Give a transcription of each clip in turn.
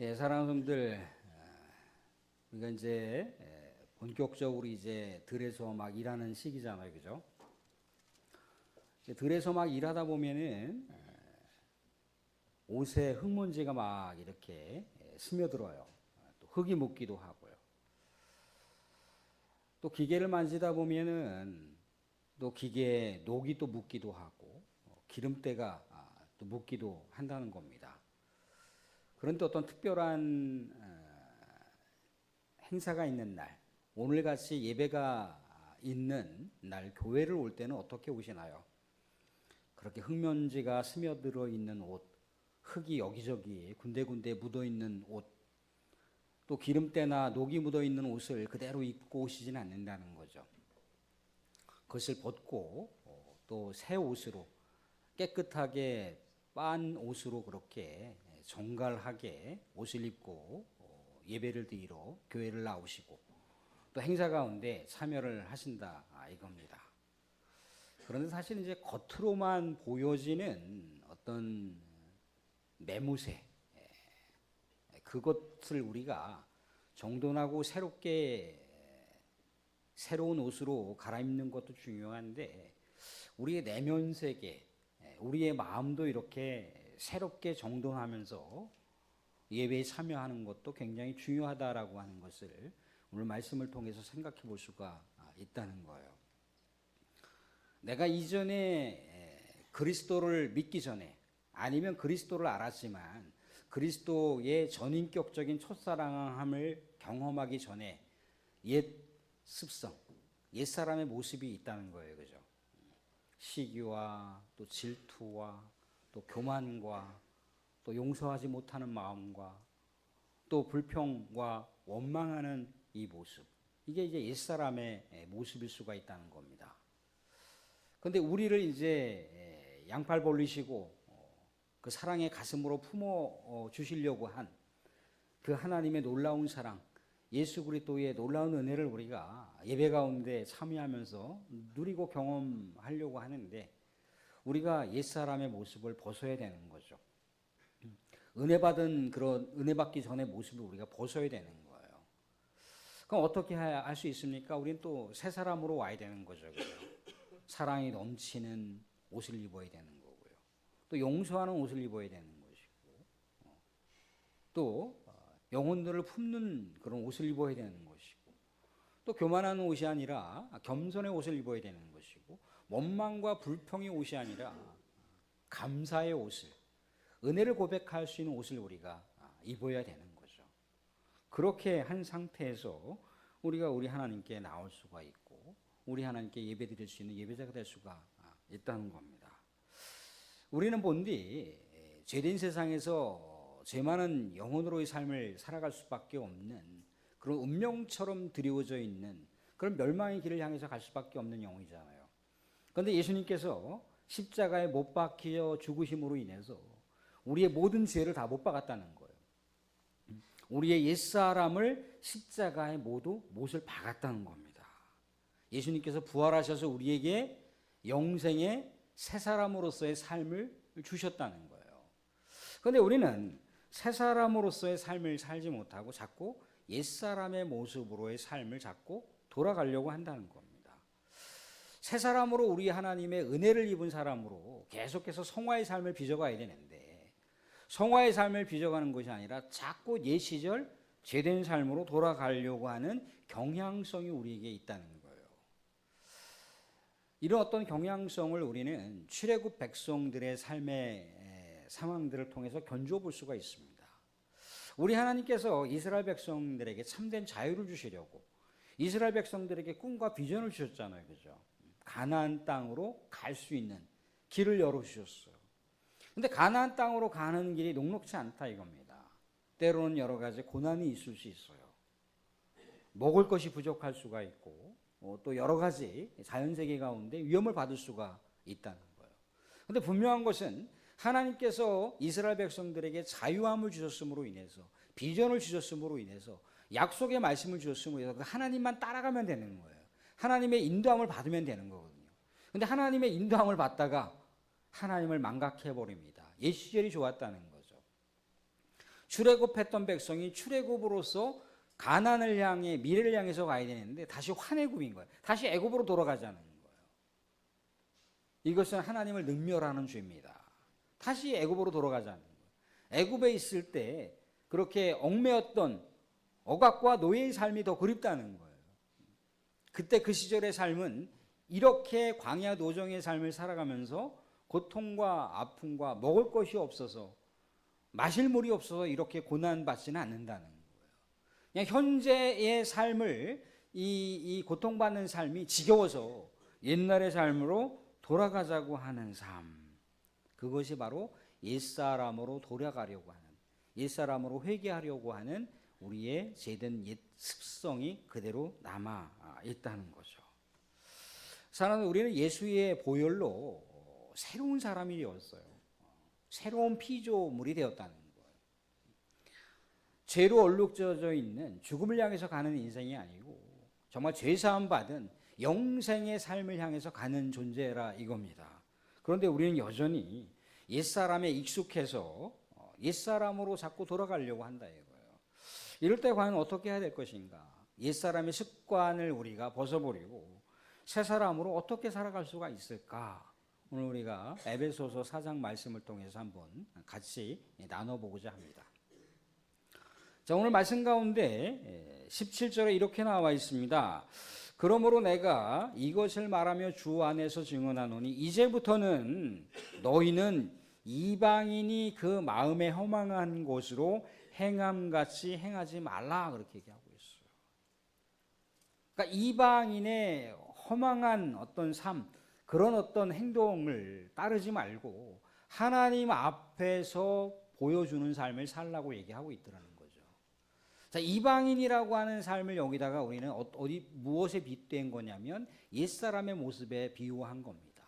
예, 사랑하는 성들, 우리가 이제 본격적으로 이제 들에서 막 일하는 시기잖아요, 그죠? 들에서 막 일하다 보면은 옷에 흙먼지가 막 이렇게 스며들어요. 또 흙이 묻기도 하고요. 또 기계를 만지다 보면은 또 기계에 녹이 또 묻기도 하고 기름때가 또 묻기도 한다는 겁니다. 그런데 어떤 특별한 행사가 있는 날, 오늘같이 예배가 있는 날 교회를 올 때는 어떻게 오시나요? 그렇게 흙먼지가 스며들어 있는 옷, 흙이 여기저기 군데군데 묻어 있는 옷, 또 기름때나 녹이 묻어 있는 옷을 그대로 입고 오시지는 않는다는 거죠. 그것을 벗고 또 새 옷으로 깨끗하게 빤 옷으로 그렇게 정갈하게 옷을 입고 예배를 드리러 교회를 나오시고 또 행사 가운데 참여를 하신다 이겁니다. 그런데 사실 이제 겉으로만 보여지는 어떤 매무새, 그것을 우리가 정돈하고 새로운 옷으로 갈아입는 것도 중요한데 우리의 내면 세계, 우리의 마음도 이렇게 새롭게 정돈하면서 예배에 참여하는 것도 굉장히 중요하다라고 하는 것을 오늘 말씀을 통해서 생각해 볼 수가 있다는 거예요. 내가 이전에 그리스도를 믿기 전에 아니면 그리스도를 알았지만 그리스도의 전인격적인 첫사랑함을 경험하기 전에 옛 습성, 옛 사람의 모습이 있다는 거예요. 그죠? 시기와 또 질투와 또 교만과 또 용서하지 못하는 마음과 또 불평과 원망하는 이 모습, 이게 이제 옛사람의 모습일 수가 있다는 겁니다. 그런데 우리를 이제 양팔 벌리시고 그 사랑의 가슴으로 품어 주시려고 한 그 하나님의 놀라운 사랑, 예수 그리스도의 놀라운 은혜를 우리가 예배 가운데 참여하면서 누리고 경험하려고 하는데 우리가 옛사람의 모습을 벗어야 되는 거죠. 은혜 받기 전의 모습을 우리가 벗어야 되는 거예요. 그럼 어떻게 할 수 있습니까? 우리는 또 새 사람으로 와야 되는 거죠. 그죠? 사랑이 넘치는 옷을 입어야 되는 거고요. 또 용서하는 옷을 입어야 되는 것이고, 또 영혼들을 품는 그런 옷을 입어야 되는 것이고, 또 교만한 옷이 아니라 겸손의 옷을 입어야 되는 것이고, 원망과 불평의 옷이 아니라 감사의 옷을, 은혜를 고백할 수 있는 옷을 우리가 입어야 되는 거죠. 그렇게 한 상태에서 우리가 우리 하나님께 나올 수가 있고 우리 하나님께 예배 드릴 수 있는 예배자가 될 수가 있다는 겁니다. 우리는 본디 죄된 세상에서 죄 많은 영혼으로의 삶을 살아갈 수밖에 없는 그런 운명처럼 드리워져 있는 그런 멸망의 길을 향해서 갈 수밖에 없는 영혼이잖아요. 그런데 예수님께서 십자가에 못 박혀 죽으심으로 인해서 우리의 모든 죄를 다 못 박았다는 거예요. 우리의 옛사람을 십자가에 모두 못을 박았다는 겁니다. 예수님께서 부활하셔서 우리에게 영생의 새 사람으로서의 삶을 주셨다는 거예요. 그런데 우리는 새 사람으로서의 삶을 살지 못하고 자꾸 옛사람의 모습으로의 삶을 자꾸 돌아가려고 한다는 겁니다. 새 사람으로 우리 하나님의 은혜를 입은 사람으로 계속해서 성화의 삶을 빚어가야 되는데 성화의 삶을 빚어가는 것이 아니라 자꾸 옛 시절 죄된 삶으로 돌아가려고 하는 경향성이 우리에게 있다는 거예요. 이런 어떤 경향성을 우리는 출애굽 백성들의 삶의 상황들을 통해서 견주어 볼 수가 있습니다. 우리 하나님께서 이스라엘 백성들에게 참된 자유를 주시려고 이스라엘 백성들에게 꿈과 비전을 주셨잖아요. 그죠? 가나안 땅으로 갈 수 있는 길을 열어주셨어요. 근데 가나안 땅으로 가는 길이 녹록지 않다 이겁니다. 때로는 여러 가지 고난이 있을 수 있어요. 먹을 것이 부족할 수가 있고 또 여러 가지 자연세계 가운데 위험을 받을 수가 있다는 거예요. 그런데 분명한 것은 하나님께서 이스라엘 백성들에게 자유함을 주셨음으로 인해서 비전을 주셨음으로 인해서 약속의 말씀을 주셨음으로 인해서 하나님만 따라가면 되는 거예요. 하나님의 인도함을 받으면 되는 거거든요. 그런데 하나님의 인도함을 받다가 하나님을 망각해 버립니다. 옛 시절이 좋았다는 거죠. 출애굽했던 백성이 출애굽으로서 가나안을 향해 미래를 향해서 가야 되는데 다시 환애굽인 거예요. 다시 애굽으로 돌아가자는 거예요. 이것은 하나님을 능멸하는 죄입니다. 다시 애굽으로 돌아가자는 거예요. 애굽에 있을 때 그렇게 얽매였던 억압과 노예의 삶이 더 그립다는 거예요. 그때 그 시절의 삶은 이렇게 광야 노정의 삶을 살아가면서 고통과 아픔과 먹을 것이 없어서 마실 물이 없어서 이렇게 고난받지는 않는다는 거예요. 그냥 현재의 삶을 이 고통받는 삶이 지겨워서 옛날의 삶으로 돌아가자고 하는 삶, 그것이 바로 옛사람으로 돌아가려고 하는, 옛사람으로 회개하려고 하는 우리의 죄된 옛 습성이 그대로 남아 있다는 거죠. 사랑하는 우리는 예수의 보혈로 새로운 사람이 되었어요. 새로운 피조물이 되었다는 거예요. 죄로 얼룩져져 있는 죽음을 향해서 가는 인생이 아니고 정말 죄사함 받은 영생의 삶을 향해서 가는 존재라 이겁니다. 그런데 우리는 여전히 옛사람에 익숙해서 옛사람으로 자꾸 돌아가려고 한다 이거예요. 이럴 때 과연 어떻게 해야 될 것인가? 옛사람의 습관을 우리가 벗어버리고 새 사람으로 어떻게 살아갈 수가 있을까? 오늘 우리가 에베소서 4장 말씀을 통해서 한번 같이 나눠보고자 합니다. 자, 오늘 말씀 가운데 17절에 이렇게 나와 있습니다. 그러므로 내가 이것을 말하며 주 안에서 증언하노니 이제부터는 너희는 이방인이 그 마음에 허망한 곳으로 행함같이 행하지 말라 그렇게 얘기하고 있어요. 그러니까 이방인의 허망한 어떤 삶, 그런 어떤 행동을 따르지 말고 하나님 앞에서 보여주는 삶을 살라고 얘기하고 있더라는 거죠. 자, 이방인이라고 하는 삶을 여기다가 우리는 무엇에 빗댄 거냐면 옛사람의 모습에 비유한 겁니다.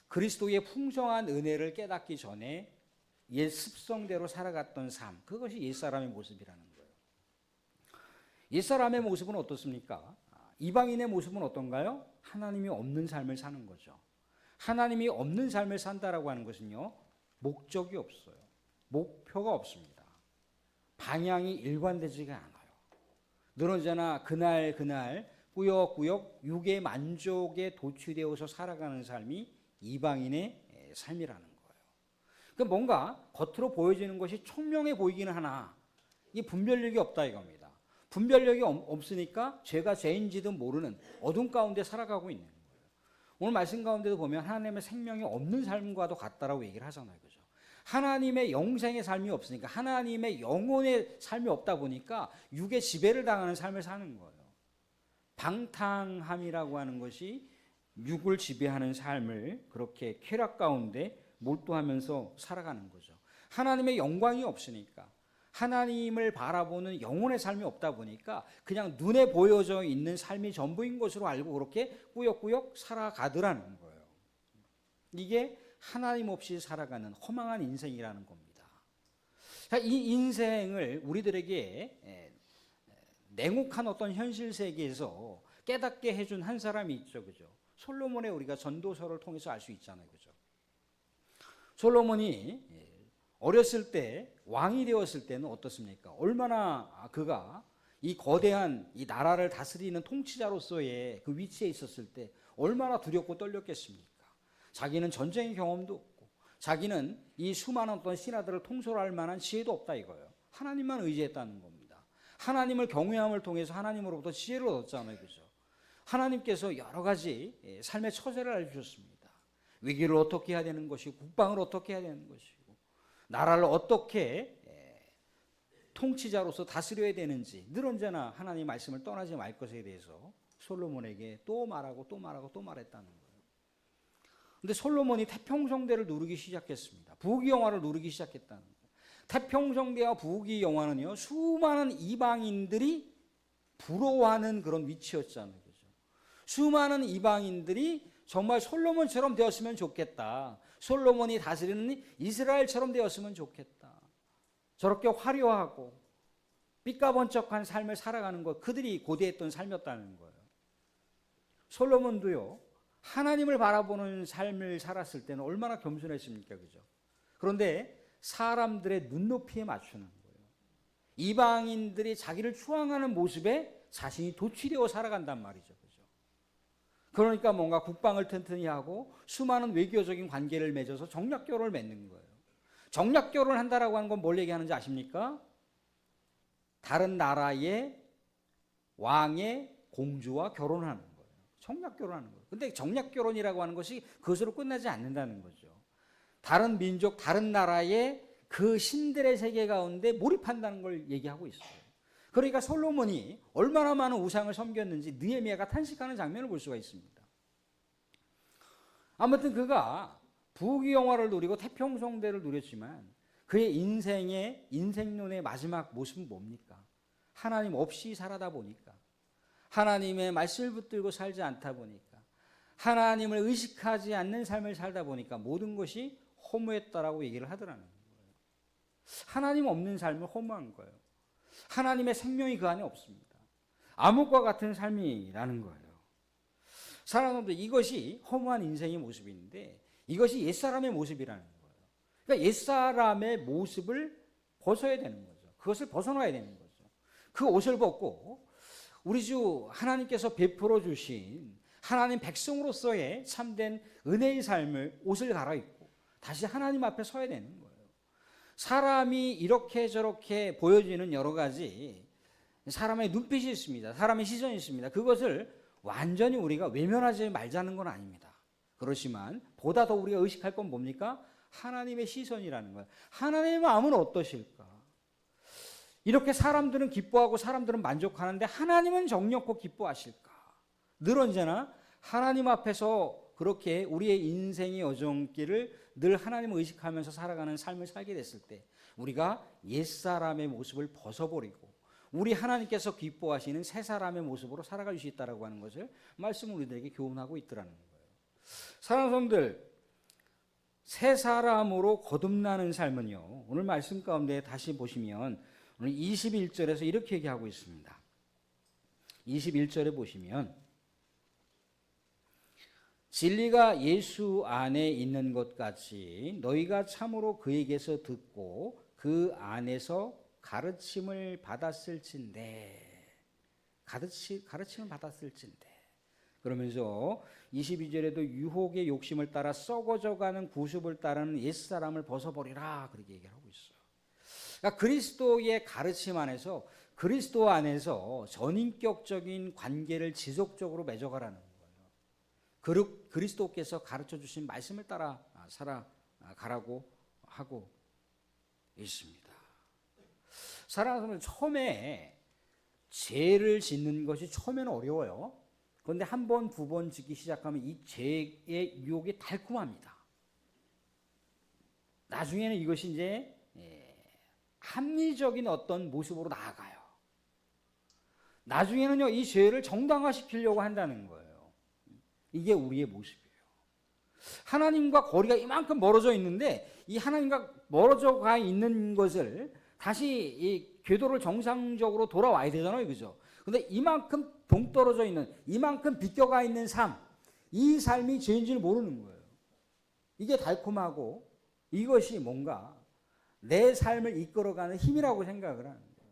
그리스도의 풍성한 은혜를 깨닫기 전에 옛 습성대로 살아갔던 삶, 그것이 옛사람의 모습이라는 거예요. 옛사람의 모습은 어떻습니까? 이방인의 모습은 어떤가요? 하나님이 없는 삶을 사는 거죠. 하나님이 없는 삶을 산다라고 하는 것은요, 목적이 없어요. 목표가 없습니다. 방향이 일관되지가 않아요. 늘 언제나 그날 꾸역꾸역 육의 만족에 도취되어서 살아가는 삶이 이방인의 삶이라는 거예요. 그 뭔가 겉으로 보여지는 것이 총명해 보이기는 하나 이 분별력이 없다 이겁니다. 분별력이 없으니까 죄가 죄인지도 모르는 어둠 가운데 살아가고 있는 거예요. 오늘 말씀 가운데도 보면 하나님의 생명이 없는 삶과도 같다라고 얘기를 하잖아요. 그죠? 하나님의 영생의 삶이 없으니까 하나님의 영혼의 삶이 없다 보니까 육의 지배를 당하는 삶을 사는 거예요. 방탕함이라고 하는 것이 육을 지배하는 삶을 그렇게 쾌락 가운데 몰두하면서 살아가는 거죠. 하나님의 영광이 없으니까 하나님을 바라보는 영혼의 삶이 없다 보니까 그냥 눈에 보여져 있는 삶이 전부인 것으로 알고 그렇게 꾸역꾸역 살아가더라는 거예요. 이게 하나님 없이 살아가는 허망한 인생이라는 겁니다. 이 인생을 우리들에게 냉혹한 어떤 현실 세계에서 깨닫게 해준 한 사람이 있죠. 그죠? 솔로몬의 우리가 전도서를 통해서 알 수 있잖아요. 그죠? 솔로몬이 어렸을 때 왕이 되었을 때는 어떻습니까? 얼마나 그가 이 거대한 이 나라를 다스리는 통치자로서의 그 위치에 있었을 때 얼마나 두렵고 떨렸겠습니까? 자기는 전쟁의 경험도 없고 자기는 이 수많은 어떤 신하들을 통솔할 만한 지혜도 없다 이거예요. 하나님만 의지했다는 겁니다. 하나님을 경외함을 통해서 하나님으로부터 지혜를 얻었잖아요. 그죠? 하나님께서 여러 가지 삶의 처세를 알려주셨습니다. 위기를 어떻게 해야 되는 것이고 국방을 어떻게 해야 되는 것이고 나라를 어떻게 통치자로서 다스려야 되는지 늘 언제나 하나님 말씀을 떠나지 말 것에 대해서 솔로몬에게 또 말하고 또 말하고 또 말했다는 거예요. 근데 솔로몬이 태평성대를 누르기 시작했습니다. 부귀영화를 누르기 시작했다는 거예요. 태평성대와 부귀영화는요, 수많은 이방인들이 부러워하는 그런 위치였잖아요. 그죠? 수많은 이방인들이 정말 솔로몬처럼 되었으면 좋겠다. 솔로몬이 다스리는 이스라엘처럼 되었으면 좋겠다. 저렇게 화려하고 삐까번쩍한 삶을 살아가는 것, 그들이 고대했던 삶이었다는 거예요. 솔로몬도요, 하나님을 바라보는 삶을 살았을 때는 얼마나 겸손했습니까? 그죠? 그런데 사람들의 눈높이에 맞추는 거예요. 이방인들이 자기를 추앙하는 모습에 자신이 도취되어 살아간단 말이죠. 그죠? 그러니까 뭔가 국방을 튼튼히 하고 수많은 외교적인 관계를 맺어서 정략결혼을 맺는 거예요. 정략결혼을 한다라고 하는 건 뭘 얘기하는지 아십니까? 다른 나라의 왕의 공주와 결혼하는 거예요. 정략결혼하는 거예요. 근데 정략결혼이라고 하는 것이 그것으로 끝나지 않는다는 거죠. 다른 민족, 다른 나라의 그 신들의 세계 가운데 몰입한다는 걸 얘기하고 있어요. 그러니까 솔로몬이 얼마나 많은 우상을 섬겼는지 느헤미야가 탄식하는 장면을 볼 수가 있습니다. 아무튼 그가 부귀영화를 누리고 태평성대를 누렸지만 그의 인생론의 마지막 모습은 뭡니까? 하나님 없이 살아다 보니까, 하나님의 말씀을 붙들고 살지 않다 보니까, 하나님을 의식하지 않는 삶을 살다 보니까 모든 것이 허무했다라고 얘기를 하더라는 거예요. 하나님 없는 삶을 허무한 거예요. 하나님의 생명이 그 안에 없습니다. 암흑과 같은 삶이라는 거예요. 사랑하는 이것이 허무한 인생의 모습인데 이것이 옛사람의 모습이라는 거예요. 그러니까 옛사람의 모습을 벗어야 되는 거죠. 그것을 벗어나야 되는 거죠. 그 옷을 벗고 우리 주 하나님께서 베풀어 주신 하나님 백성으로서의 참된 은혜의 삶을 옷을 갈아입고 다시 하나님 앞에 서야 되는 거예요. 사람이 이렇게 저렇게 보여지는 여러 가지 사람의 눈빛이 있습니다. 사람의 시선이 있습니다. 그것을 완전히 우리가 외면하지 말자는 건 아닙니다. 그렇지만 보다 더 우리가 의식할 건 뭡니까? 하나님의 시선이라는 거예요. 하나님의 마음은 어떠실까? 이렇게 사람들은 기뻐하고 사람들은 만족하는데 하나님은 정력고 기뻐하실까? 늘 언제나 하나님 앞에서 그렇게 우리의 인생의 여정길을 늘 하나님을 의식하면서 살아가는 삶을 살게 됐을 때 우리가 옛사람의 모습을 벗어버리고 우리 하나님께서 기뻐하시는 새 사람의 모습으로 살아갈 수 있다라고 하는 것을 말씀을 우리들에게 교훈하고 있더라는 거예요. 사랑하는 성도들, 새 사람으로 거듭나는 삶은요. 오늘 말씀 가운데 다시 보시면 오늘 21절에서 이렇게 얘기하고 있습니다. 21절에 보시면 진리가 예수 안에 있는 것 같이 너희가 참으로 그에게서 듣고 그 안에서 가르침을 받았을진데 가르침을 받았을진데 그러면서 22절에도 유혹의 욕심을 따라 썩어져가는 구습을 따르는 옛사람을 벗어버리라 그렇게 얘기를 하고 있어요. 그러니까 그리스도의 가르침 안에서 그리스도 안에서 전인격적인 관계를 지속적으로 맺어가라는 거예요. 그리스도께서 가르쳐 주신 말씀을 따라 살아가라고 하고 있습니다. 사랑하는 처음에 죄를 짓는 것이 처음에는 어려워요. 그런데 한 번, 두 번 짓기 시작하면 이 죄의 유혹이 달콤합니다. 나중에는 이것이 이제 합리적인 어떤 모습으로 나아가요. 나중에는요, 이 죄를 정당화시키려고 한다는 거예요. 이게 우리의 모습이에요. 하나님과 거리가 이만큼 멀어져 있는데 이 하나님과 멀어져 가 있는 것을 다시 이 궤도를 정상적으로 돌아와야 되잖아요. 그죠? 근데 이만큼 동떨어져 있는, 이만큼 비껴가 있는 삶, 이 삶이 죄인지를 모르는 거예요. 이게 달콤하고 이것이 뭔가 내 삶을 이끌어가는 힘이라고 생각을 하는 거예요.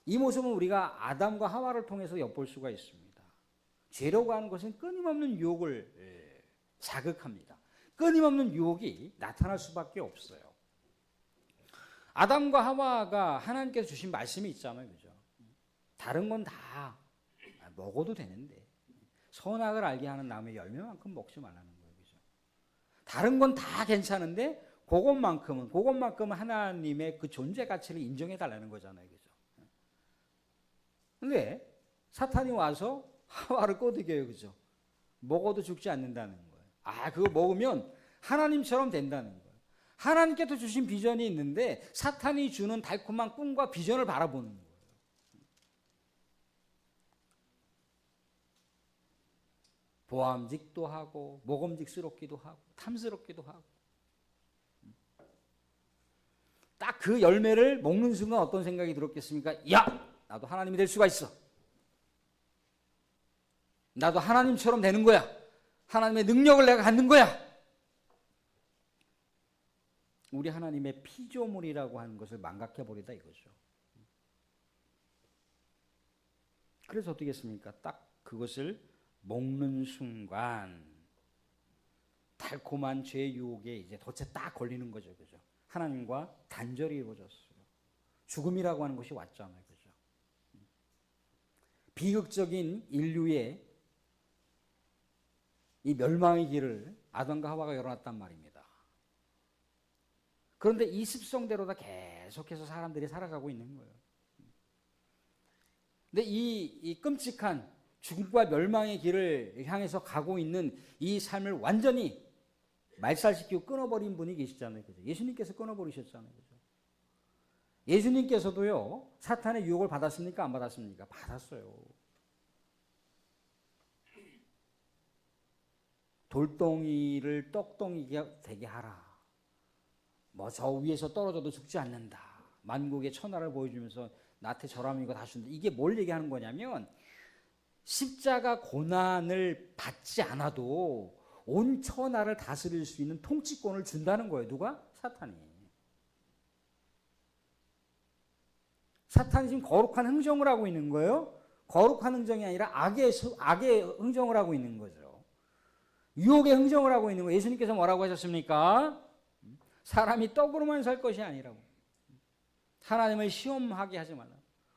이 모습은 우리가 아담과 하와를 통해서 엿볼 수가 있습니다. 죄라고 하는 것은 끊임없는 유혹을 자극합니다. 끊임없는 유혹이 나타날 수밖에 없어요. 아담과 하와가 하나님께서 주신 말씀이 있잖아요. 그죠? 다른 건 다 먹어도 되는데 선악을 알게 하는 나무의 열매만큼 먹지 말라는 거예요. 그죠? 다른 건 다 괜찮은데 그것만큼은 하나님의 그 존재 가치를 인정해 달라는 거잖아요. 그죠? 근데 사탄이 와서 하와를 꼬드겨요. 그죠? 먹어도 죽지 않는다는 거예요. 그거 먹으면 하나님처럼 된다는 거예요. 하나님께서 주신 비전이 있는데 사탄이 주는 달콤한 꿈과 비전을 바라보는 거예요. 보암직도 하고 먹음직스럽기도 하고 탐스럽기도 하고 딱 그 열매를 먹는 순간 어떤 생각이 들었겠습니까? 야! 나도 하나님이 될 수가 있어. 나도 하나님처럼 되는 거야. 하나님의 능력을 내가 갖는 거야. 우리 하나님의 피조물이라고 하는 것을 망각해 버리다 이거죠. 그래서 어떻게 했습니까? 딱 그것을 먹는 순간 달콤한 죄의 유혹에 이제 덫에 딱 걸리는 거죠. 그죠? 하나님과 단절이 이루어졌어요. 죽음이라고 하는 것이 왔잖아요. 그죠? 비극적인 인류의 이 멸망의 길을 아담과 하와가 열어놨단 말입니다. 그런데 이 습성대로 다 계속해서 사람들이 살아가고 있는 거예요. 근데 이 끔찍한 죽음과 멸망의 길을 향해서 가고 있는 이 삶을 완전히 말살시키고 끊어버린 분이 계시잖아요. 그죠? 예수님께서 끊어버리셨잖아요. 그죠? 예수님께서도요, 사탄의 유혹을 받았습니까? 안 받았습니까? 받았어요. 돌덩이를 떡덩이가 되게 하라. 뭐 저 위에서 떨어져도 죽지 않는다. 만국의 천하를 보여주면서 나한테 절하면 이거 다 준다. 이게 뭘 얘기하는 거냐면 십자가 고난을 받지 않아도 온 천하를 다스릴 수 있는 통치권을 준다는 거예요. 누가? 사탄이. 사탄이 지금 거룩한 흥정을 하고 있는 거예요. 거룩한 흥정이 아니라 악의 흥정을 하고 있는 거죠. 유혹의 흥정을 하고 있는 거예요. 예수님께서 뭐라고 하셨습니까? 사람이 떡으로만 살 것이 아니라고. 하나님을 시험하게 하지 말라.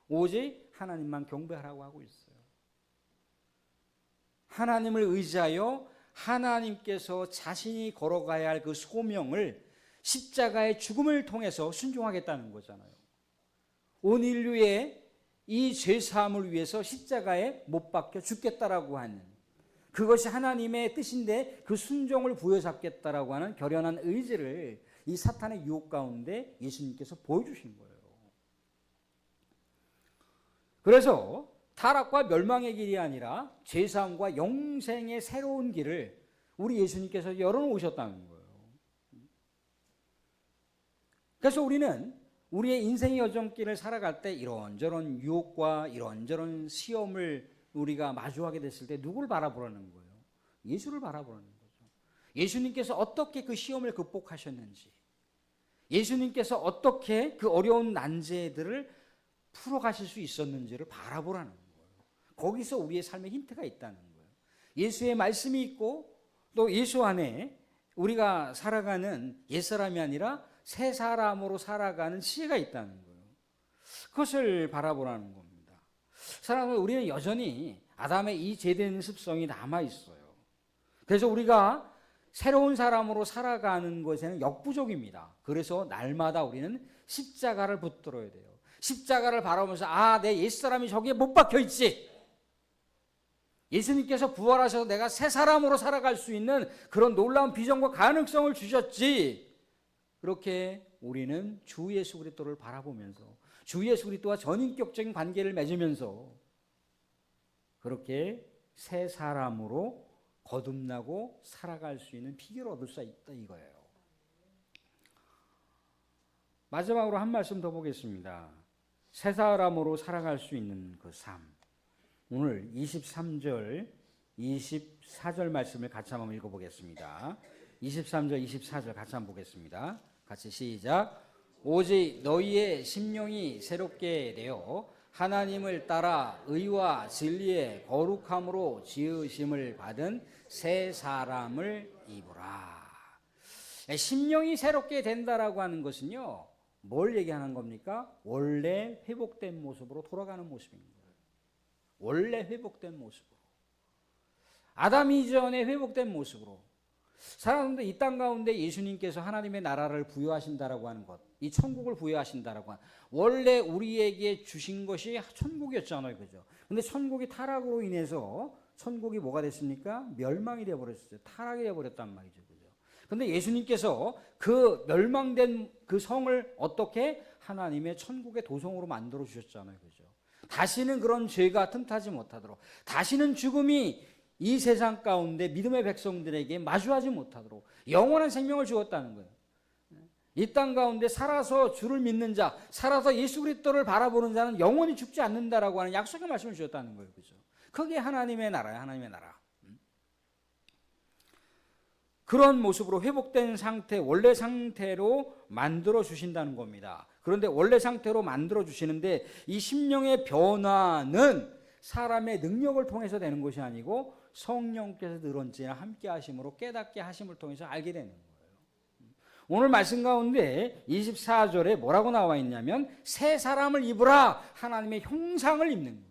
오직 하나님만 경배하라고 하고 있어요. 하나님을 의지하여 하나님께서 자신이 걸어가야 할 그 소명을 십자가의 죽음을 통해서 순종하겠다는 거잖아요. 온 인류의 이 죄사함을 위해서 십자가에 못 박혀 죽겠다라고 하는 그것이 하나님의 뜻인데 그 순종을 부여잡겠다라고 하는 결연한 의지를 이 사탄의 유혹 가운데 예수님께서 보여주신 거예요. 그래서 타락과 멸망의 길이 아니라 죄사함과 영생의 새로운 길을 우리 예수님께서 열어놓으셨다는 거예요. 그래서 우리는 우리의 인생의 여정길을 살아갈 때 이런저런 유혹과 이런저런 시험을 우리가 마주하게 됐을 때 누구를 바라보라는 거예요? 예수를 바라보라는 거죠. 예수님께서 어떻게 그 시험을 극복하셨는지, 예수님께서 어떻게 그 어려운 난제들을 풀어가실 수 있었는지를 바라보라는 거예요. 거기서 우리의 삶의 힌트가 있다는 거예요. 예수의 말씀이 있고 또 예수 안에 우리가 살아가는 옛사람이 아니라 새 사람으로 살아가는 지혜가 있다는 거예요. 그것을 바라보라는 겁니다. 사랑하는 우리는 여전히 아담의 이 죄된 습성이 남아있어요. 그래서 우리가 새로운 사람으로 살아가는 것에는 역부족입니다. 그래서 날마다 우리는 십자가를 붙들어야 돼요. 십자가를 바라보면서 내 옛사람이 저기에 못 박혀있지. 예수님께서 부활하셔서 내가 새 사람으로 살아갈 수 있는 그런 놀라운 비전과 가능성을 주셨지. 그렇게 우리는 주 예수 그리스도를 바라보면서 주 예수 그리스도와 전인격적인 관계를 맺으면서 그렇게 새 사람으로 거듭나고 살아갈 수 있는 비결을 얻을 수 있다 이거예요. 마지막으로 한 말씀 더 보겠습니다. 새 사람으로 살아갈 수 있는 그 삶. 오늘 23절, 24절 말씀을 같이 한번 읽어보겠습니다. 23절, 24절 같이 한번 보겠습니다. 같이 시작. 오직 너희의 심령이 새롭게 되어 하나님을 따라 의와 진리의 거룩함으로 지으심을 받은 새 사람을 입으라. 심령이 새롭게 된다라고 하는 것은요, 뭘 얘기하는 겁니까? 원래 회복된 모습으로 돌아가는 모습인 거예요. 원래 회복된 모습으로. 아담 이전에 회복된 모습으로. 사람들 이 땅 가운데 예수님께서 하나님의 나라를 부여하신다라고 하는 것, 이 천국을 부여하신다라고 하는, 원래 우리에게 주신 것이 천국이었잖아요, 그죠? 근데 천국이 타락으로 인해서 천국이 뭐가 됐습니까? 멸망이 되어버렸어요. 타락이 되어버렸단 말이죠, 그죠? 근데 예수님께서 그 멸망된 그 성을 어떻게 하나님의 천국의 도성으로 만들어 주셨잖아요, 그죠? 다시는 그런 죄가 틈타지 못하도록, 다시는 죽음이 이 세상 가운데 믿음의 백성들에게 마주하지 못하도록 영원한 생명을 주었다는 거예요. 이 땅 가운데 살아서 주를 믿는 자, 살아서 예수 그리스도를 바라보는 자는 영원히 죽지 않는다라고 하는 약속의 말씀을 주셨다는 거예요. 그죠? 그게 하나님의 나라예요. 하나님의 나라. 그런 모습으로 회복된 상태, 원래 상태로 만들어 주신다는 겁니다. 그런데 원래 상태로 만들어 주시는데 이 심령의 변화는 사람의 능력을 통해서 되는 것이 아니고 성령께서 늘 언제나 함께 하심으로 깨닫게 하심을 통해서 알게 되는 거예요. 오늘 말씀 가운데 24절에 뭐라고 나와 있냐면 새 사람을 입으라, 하나님의 형상을 입는 거예요.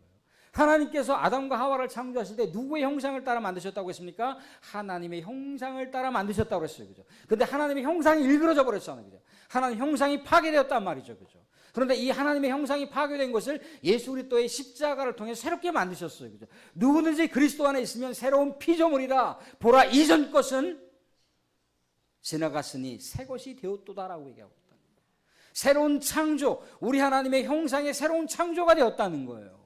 하나님께서 아담과 하와를 창조하실 때 누구의 형상을 따라 만드셨다고 했습니까? 하나님의 형상을 따라 만드셨다고 했어요. 그죠? 근데 하나님의 형상이 일그러져 버렸잖아요. 그죠? 하나님의 형상이 파괴되었단 말이죠. 그죠? 그런데 이 하나님의 형상이 파괴된 것을 예수 그리스도의 십자가를 통해 새롭게 만드셨어요. 그죠? 누구든지 그리스도 안에 있으면 새로운 피조물이라, 보라 이전 것은 지나갔으니 새 것이 되었도다라고 얘기하고 있다. 새로운 창조, 우리 하나님의 형상의 새로운 창조가 되었다는 거예요.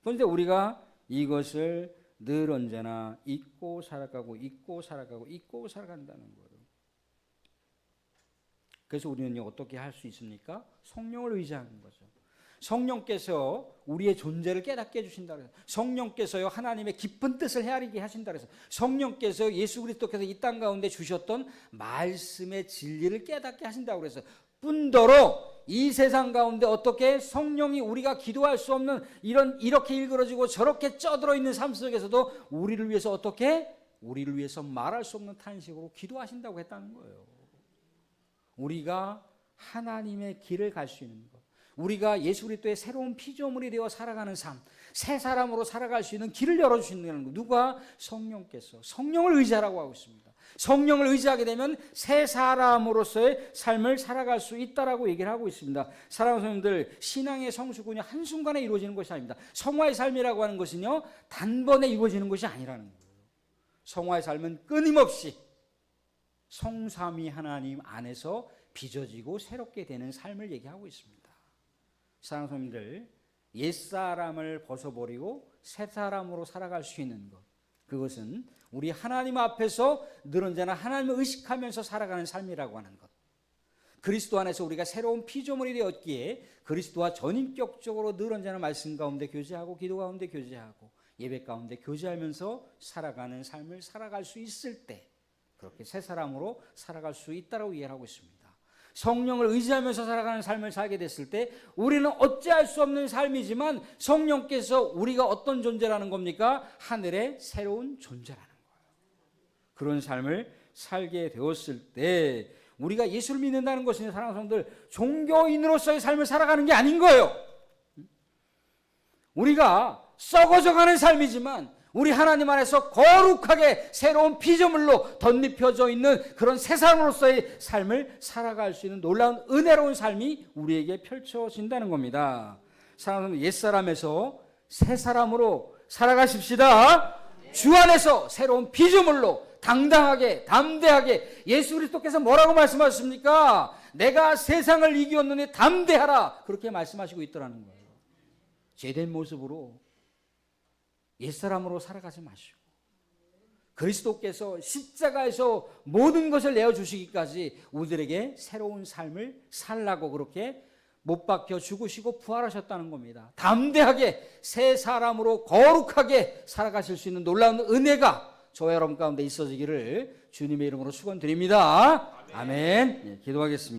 그런데 우리가 이것을 늘 언제나 잊고 살아가고 잊고 살아가고 잊고 살아간다는 거예요. 그래서 우리는 어떻게 할 수 있습니까? 성령을 의지하는 거죠. 성령께서 우리의 존재를 깨닫게 해주신다 그래서, 성령께서요 하나님의 깊은 뜻을 헤아리게 하신다 그래서, 성령께서 예수 그리스도께서 이 땅 가운데 주셨던 말씀의 진리를 깨닫게 하신다고 그래서, 뿐더러 이 세상 가운데 어떻게 성령이 우리가 기도할 수 없는 이렇게 일그러지고 저렇게 쪄들어 있는 삶 속에서도 우리를 위해서 어떻게, 우리를 위해서 말할 수 없는 탄식으로 기도하신다고 했다는 거예요. 우리가 하나님의 길을 갈 수 있는 것, 우리가 예수 그리스도의 새로운 피조물이 되어 살아가는 삶, 새 사람으로 살아갈 수 있는 길을 열어주시는 것, 누가? 성령께서. 성령을 의지하라고 하고 있습니다. 성령을 의지하게 되면 새 사람으로서의 삶을 살아갈 수 있다라고 얘기를 하고 있습니다. 사랑하는 성도님들, 신앙의 성숙은요 한순간에 이루어지는 것이 아닙니다. 성화의 삶이라고 하는 것은요 단번에 이루어지는 것이 아니라는 거예요. 성화의 삶은 끊임없이 성삼위 하나님 안에서 빚어지고 새롭게 되는 삶을 얘기하고 있습니다. 사랑하는 성도님들, 옛사람을 벗어버리고 새 사람으로 살아갈 수 있는 것, 그것은 우리 하나님 앞에서 늘 언제나 하나님을 의식하면서 살아가는 삶이라고 하는 것, 그리스도 안에서 우리가 새로운 피조물이 되었기에 그리스도와 전인격적으로 늘 언제나 말씀 가운데 교제하고 기도 가운데 교제하고 예배 가운데 교제하면서 살아가는 삶을 살아갈 수 있을 때 그렇게 새 사람으로 살아갈 수 있다고 이해하고 있습니다. 성령을 의지하면서 살아가는 삶을 살게 됐을 때 우리는 어찌할 수 없는 삶이지만 성령께서 우리가 어떤 존재라는 겁니까? 하늘의 새로운 존재라는 거예요. 그런 삶을 살게 되었을 때 우리가 예수를 믿는다는 것은, 사랑하는 성도들, 종교인으로서의 삶을 살아가는 게 아닌 거예요. 우리가 썩어져가는 삶이지만 우리 하나님 안에서 거룩하게 새로운 피조물로 덧입혀져 있는 그런 새 사람으로서의 삶을 살아갈 수 있는 놀라운 은혜로운 삶이 우리에게 펼쳐진다는 겁니다. 사랑하는 옛사람에서 새 사람으로 살아가십시다. 주 안에서 새로운 피조물로 당당하게 담대하게, 예수 그리스도께서 뭐라고 말씀하셨습니까? 내가 세상을 이기었느니 담대하라, 그렇게 말씀하시고 있더라는 거예요. 제된 모습으로 옛사람으로 살아가지 마시고 그리스도께서 십자가에서 모든 것을 내어주시기까지 우리들에게 새로운 삶을 살라고 그렇게 못 박혀 죽으시고 부활하셨다는 겁니다. 담대하게 새 사람으로 거룩하게 살아가실 수 있는 놀라운 은혜가 저와 여러분 가운데 있어지기를 주님의 이름으로 축원드립니다. 아멘. 네, 기도하겠습니다.